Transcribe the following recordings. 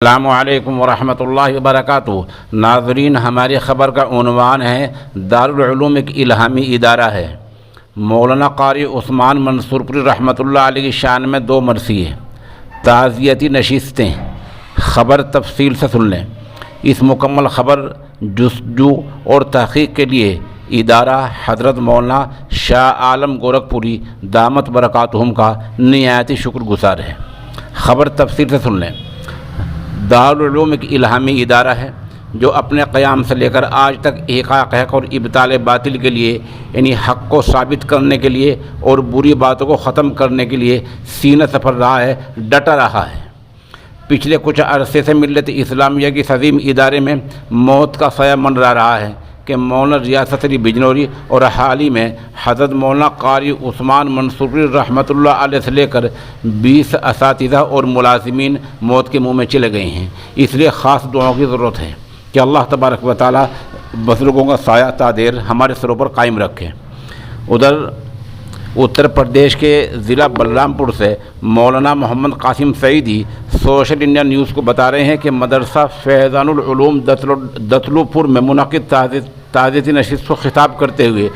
السلام علیکم ورحمۃ اللہ وبرکاتہ۔ ناظرین، ہماری خبر کا عنوان ہے دارالعلوم ایک الہامی ادارہ ہے۔ مولانا قاری عثمان منصور پوری رحمۃ اللہ علیہ کی شان میں 2 مرثیے تعزیتی نشستیں۔ خبر تفصیل سے سن لیں۔ اس مکمل خبر جستجو اور تحقیق کے لیے ادارہ حضرت مولانا شاہ عالم گورکھپوری دامت برکاتہم کا نہایت شکر گزار ہے۔ خبر تفصیل سے سن لیں۔ دارالعلوم ایک الہامی ادارہ ہے جو اپنے قیام سے لے کر آج تک احقاق حق اور ابطال باطل کے لیے، یعنی حق کو ثابت کرنے کے لیے اور بری باتوں کو ختم کرنے کے لیے سینہ سفر رہا ہے، ڈٹا رہا ہے۔ پچھلے کچھ عرصے سے ملت اسلامیہ کی عظیم ادارے میں موت کا سایہ منڈرا رہا ہے کہ مولانا ریاست علی بجنوری اور حال ہی میں حضرت مولانا قاری عثمان منصور پوری رحمۃ اللہ علیہ سے لے کر 20 اساتذہ اور ملازمین موت کے منہ میں چلے گئے ہیں۔ اس لیے خاص دعاؤں کی ضرورت ہے کہ اللہ تبارک و تعالیٰ بزرگوں کا سایہ تا دیر ہمارے سروں پر قائم رکھے۔ ادھر اتر پردیش کے ضلع بلرام پور سے Maulana Muhammad Qasim Saeedi Social India News کو بتا رہے ہیں کہ مدرسہ فیضان العلوم دتلو پور میں منعقد تعزیتی نشست کو خطاب کرتے ہوئے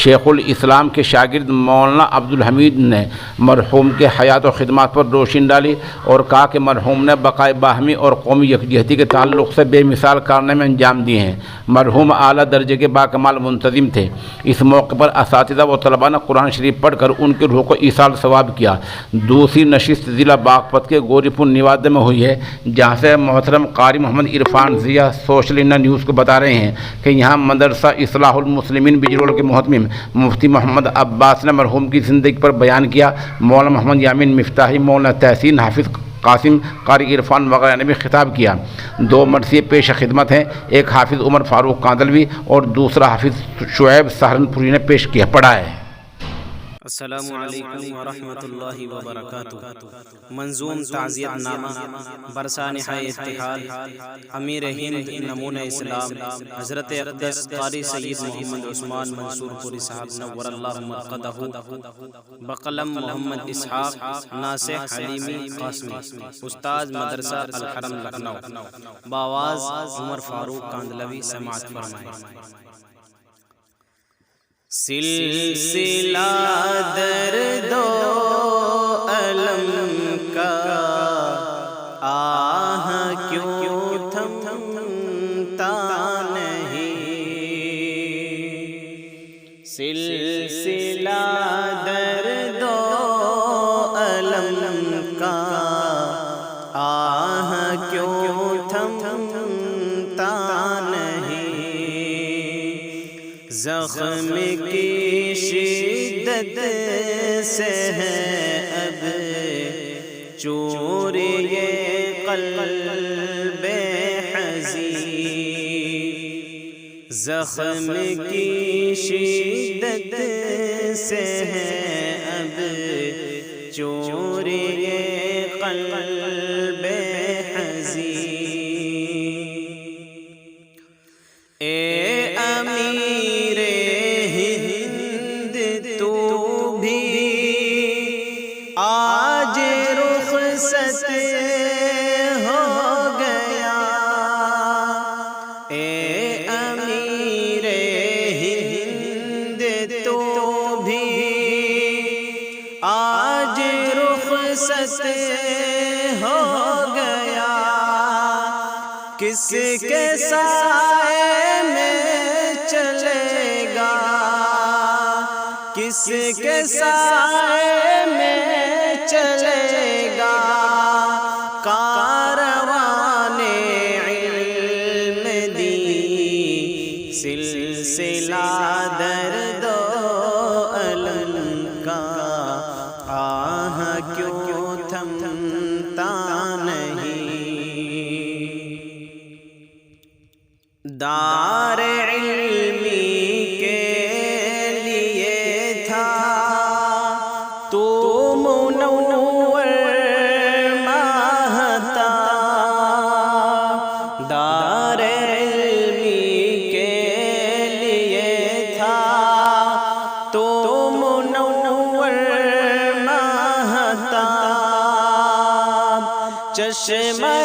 شیخ الاسلام کے شاگرد مولانا عبدالحمید نے مرحوم کے حیات و خدمات پر روشنی ڈالی اور کہا کہ مرحوم نے بقائے باہمی اور قومی یکجہتی کے تعلق سے بے مثال کارنامے انجام دیے ہیں۔ مرحوم اعلیٰ درجے کے باکمال منتظم تھے۔ اس موقع پر اساتذہ و طلباء نے قرآن شریف پڑھ کر ان کی روح کو ایصال ثواب کیا۔ دوسری نشست ضلع باغپت کے گوری پور نوادہ میں ہوئی ہے، جہاں سے محترم Qari Muhammad Irfan Zia Social India News کو بتا رہے ہیں کہ یہاں مدرسہ اصلاح المسلمین بجرول کے محتمم مفتی محمد عباس نے مرحوم کی زندگی پر بیان کیا۔ مولانا محمد یامین مفتاحی، مولانا تحسین، حافظ قاسم، قاری عرفان وغیرہ نے بھی خطاب کیا۔ 2 مرثیے پیش خدمت ہیں، ایک حافظ عمر فاروق کاندلوی اور دوسرا حافظ شعیب سہارنپوری نے پیش کیا پڑھا ہے۔ السلام علیکم ورحمۃ اللہ وبرکاتہ۔ منظوم تعزیت نامہ برسانحہ اتحاد امیر ہند نمونہ اسلام حضرت اقدس قاری سید محمد عثمان منصور پوری صاحب نور اللہ مرقدہ، بقلم محمد اسحاق ناصح حلیمی قاسمی، استاد مدرسہ الحرم لکھنؤ، بآواز عمر فاروق کاندلوی، سماعت فرمائیں۔ سلسلہ درد و الم کا آہ کیوں تھمتا نہیں، سلسلہ درد و الم کا آہ کیوں تھمتا نہیں، زخم کی شدت سے ہے اب چور یہ قلب حزین، زخم کی شدت سے ہے اب چور یہ قلب حزین۔ اے امیر ہند تو بھی آج رخصت ہو گیا، اے امیر ہند تو بھی آج رخصت ہو گیا، کس کے سائے میں چلے گا، کس کے سائے میں چلے گا، کاروان علم دی، سلسلہ درد و الم کا آہ کیوں تھمتا نہیں، دار علمی کے لیے تھا تو منور ماہتا، دار علمی کے لیے تھا تو منور ماہتا، چشمہ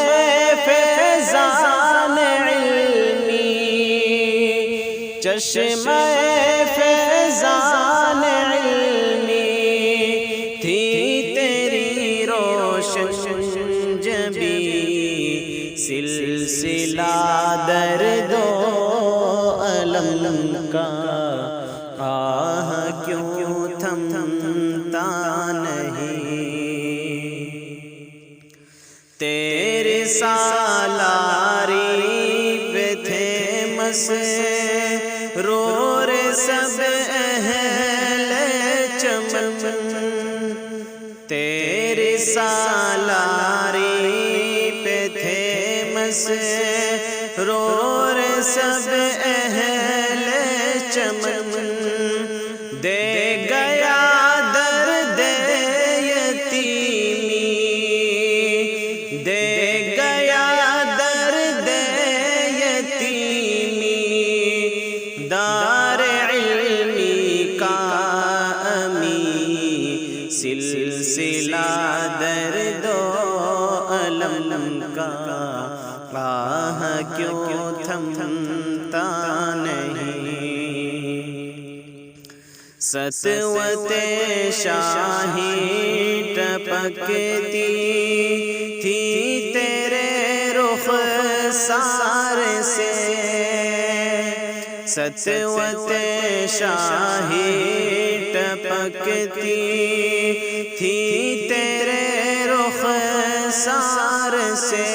چشمہ فیضان علمی تھی تیری روشن جبی، سلسلہ درد و الم کا آہ کیوں تھمتا نہیں، تیرے سالاری پہ تھے مسرور سب اہل چمن، تیرے سالاری پہ تھے مسرور سب اہل چمن، دے گیا درد یتیمی، دے گیا درد یتیمی، دار علمی کا امی، سلسلہ درد و الم کا آہ کیوں تھمتا نہیں، سطوت شاہی ٹپکتی تھی تیرے رخسار سے، سطوت شاہی ٹپکتی تھی تیرے رخسار سے،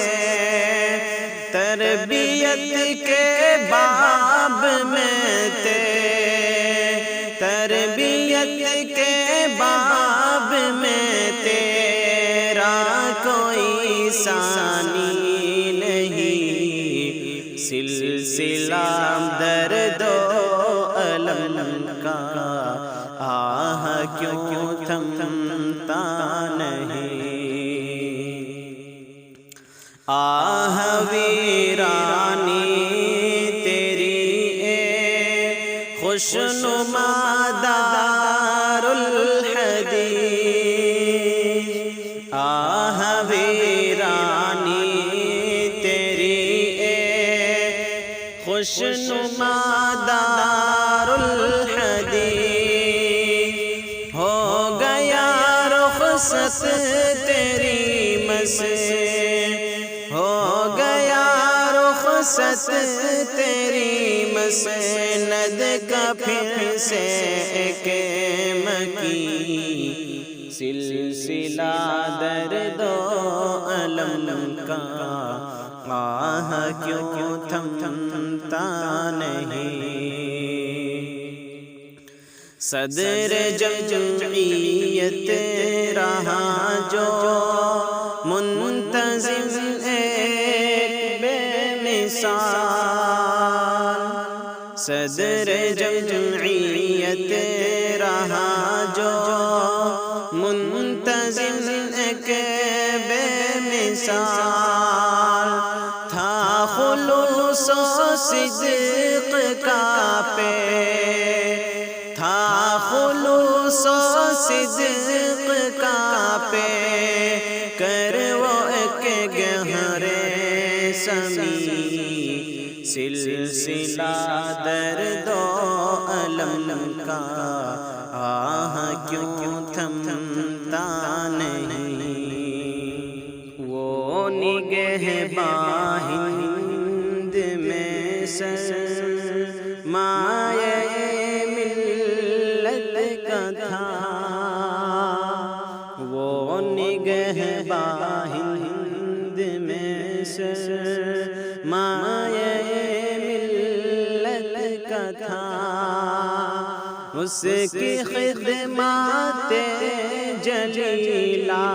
تربیت کے باب میں تربیت کے باب میں تیرا کوئی ثانی نہیں، سلسلہ درد و الم کا آہ کیوں تھمتا نہیں، آہ ویرانی تیری اے خوشنما دار الحدیث، آہ ویرانی تیری اے خوشنما دار الحدیث، ہو گیا رخصت تیری ہو گیا رخصت تیری مسند کا پھر سے ایک مکی، سلسلہ درد و الم کا آہ کیوں تھمتا نہیں، صدر جمعیت رہا جو منتظم ایک بے مثال، صدر جمعیت رہا جو منتظم ایک بے مثال، تھا خلوص و صدق کا تھا خلوص و صدق کا کر وہ ایک گہرے سمی، سلسلہ درد و الم کا آہ کیوں تھمتا نہیں، وہ نگہباں ہند میں سرمایہ ملت کا تھا، وہ نگہباں ہند میں سرمایہ ملت کا تھا، اس کی خدمات جلیلہ،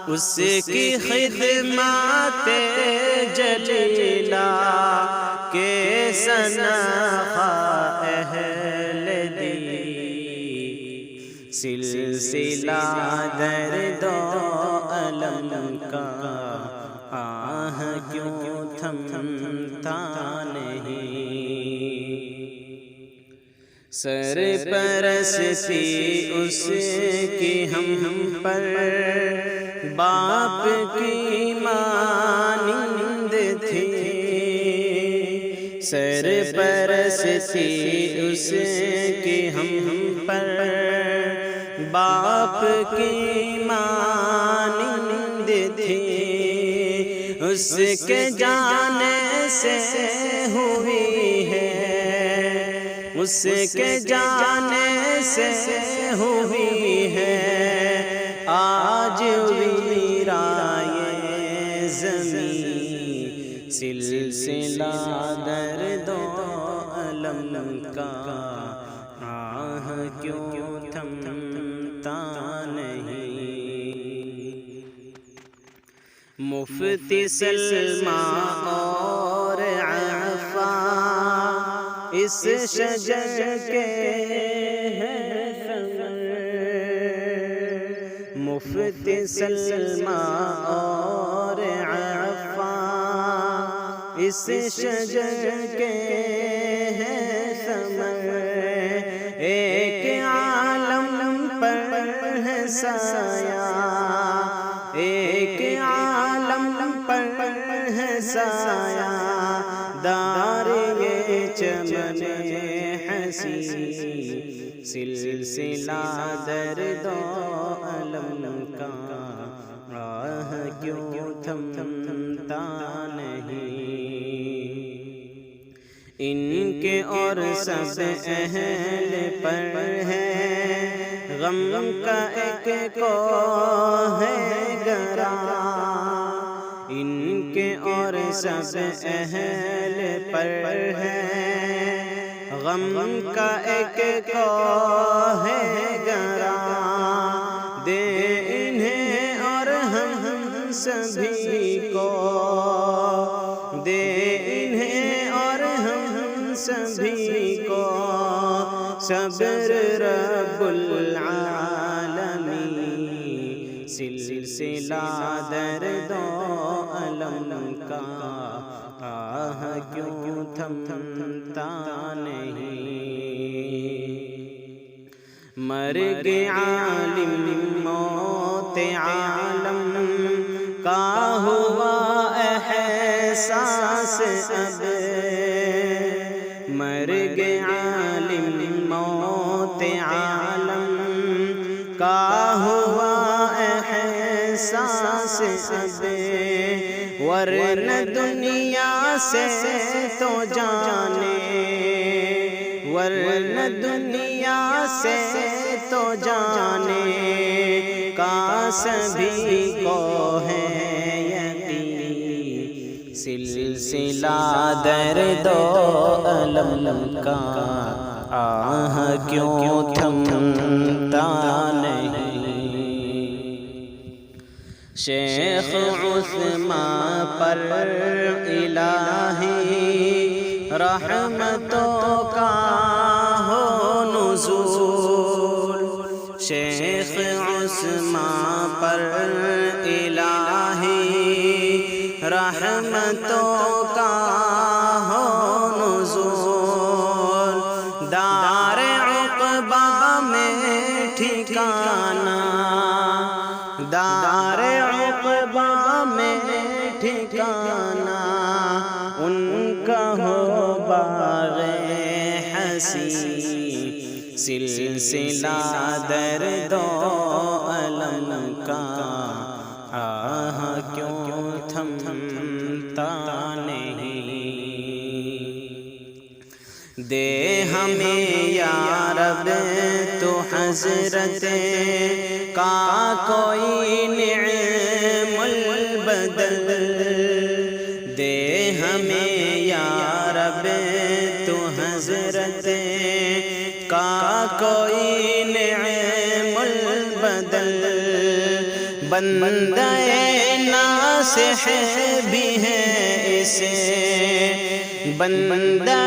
اس کی خدمات جلیلہ کے سنخا اہل دی، سلسلہ درد و الم کا آہ کیوں تھمتا نہیں، سرپرستی اس کی ہم پر باپ کی مانند تھی، سرپرستی برستی اس کی ہم پر، باپ کی مانند تھی، اس کے جانے سے ہوئی ہے، اس کے جانے سے ہوئی ہے، آج ویرائے زمین، سلسلہ درد و الم کا، آہ کیوں تھمتا نہیں۔ مفتی سلمیٰ اور عفا اس شجر کے ہیں ثمر، مفتی سلمیٰ اور عفا اس شجر کے ہیں ثمر، ایک عالم پر ہے سایہ، ایک عالم پر ہے سایہ، دار یہ چمن حسین، سلسلہ درد و الم کا، راہ کیوں تھمتا نہیں۔ ان کے اور سب اہل پر ہے غم کا ایک کوہ گرا، ان کے اور سب اہل پر ہے غم کا ایک کوہ گرا، دے انہیں اور ہم سبھی کو، دے انہیں اور ہم سبھی کو، صبر رب العالمین، سلسلہ درد و الم کا، آہ کیوں تھمتا نہیں۔ مرگ عالم موت عالم کا ہوا احساس اب، مرگ عالم موت عالم کا ہوا احساس اب، ورنہ دنیا سے تو جانے، ورنہ دنیا سے تو جانے کا سبھی کو ہے یقین، سلسلہ درد و الم کا، آہ کیوں تھمتا نہیں۔ شیخ عثمان پر الہی رحمتوں کا ہو نزول، شیخ عثمان پر الہی رحمتوں کا ہو نزول، دار عقبہ میں ٹھکانہ، دار عقبہ میں ٹھکانہ، ان کا ہو باغ حسین، سلسلہ درد و الم کا، آہ کیوں تھمتا نہیں۔ دے ہمیں یا رب تو حضرت کا کوئی نعم البدل، دے ہمیں یا رب تو حضرت کا کوئی نعم البدل، بندہ ناصح بھی ہے اسے، بندہ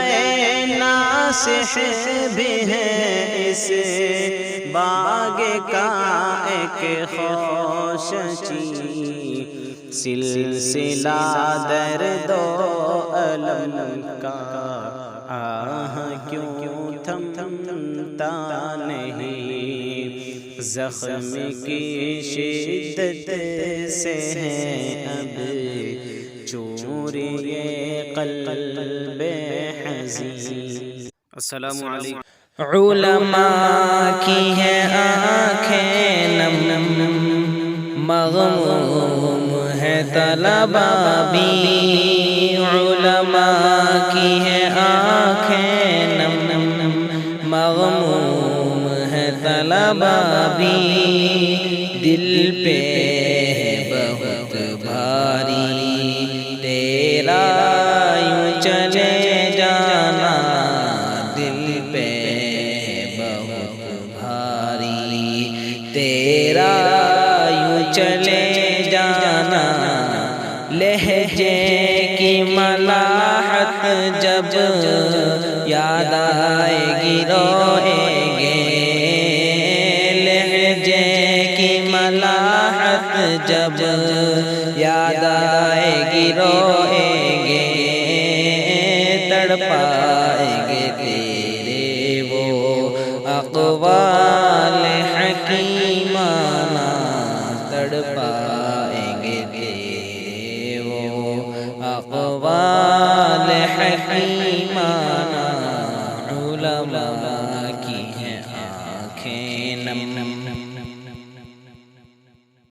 ناصح بھی ہے اسے، باغ کا ایک خوشچی، سلسلہ درد و الم کا، آہ کیوں تھمتا نہیں۔ زخم کی شدت سے ہے اب چور یہ قلب حزین، السلام علیکم۔ علماء کی ہے آنکھیں نم مغموم ہے طلبہ بھی، علماء کی ہے آنکھیں نم مغموم ہے طلبہ بھی، دل پہ بہت بھاری تیرا یوں چلے جانا، دل پہ بہت بھاری تیرا یوں چلے جانا، لہجے کی ملاحت جب یاد آئے گی روئیں گے، لہجے کی ملاحت جب یاد آئے گی روئیں گے، تڑپائیں گے تیرے وہ اقوال حکیمانہ، تڑپائیں گے تیرے وہ اقوال حکیمانہ، علماء کی ہیں آنکھیں نم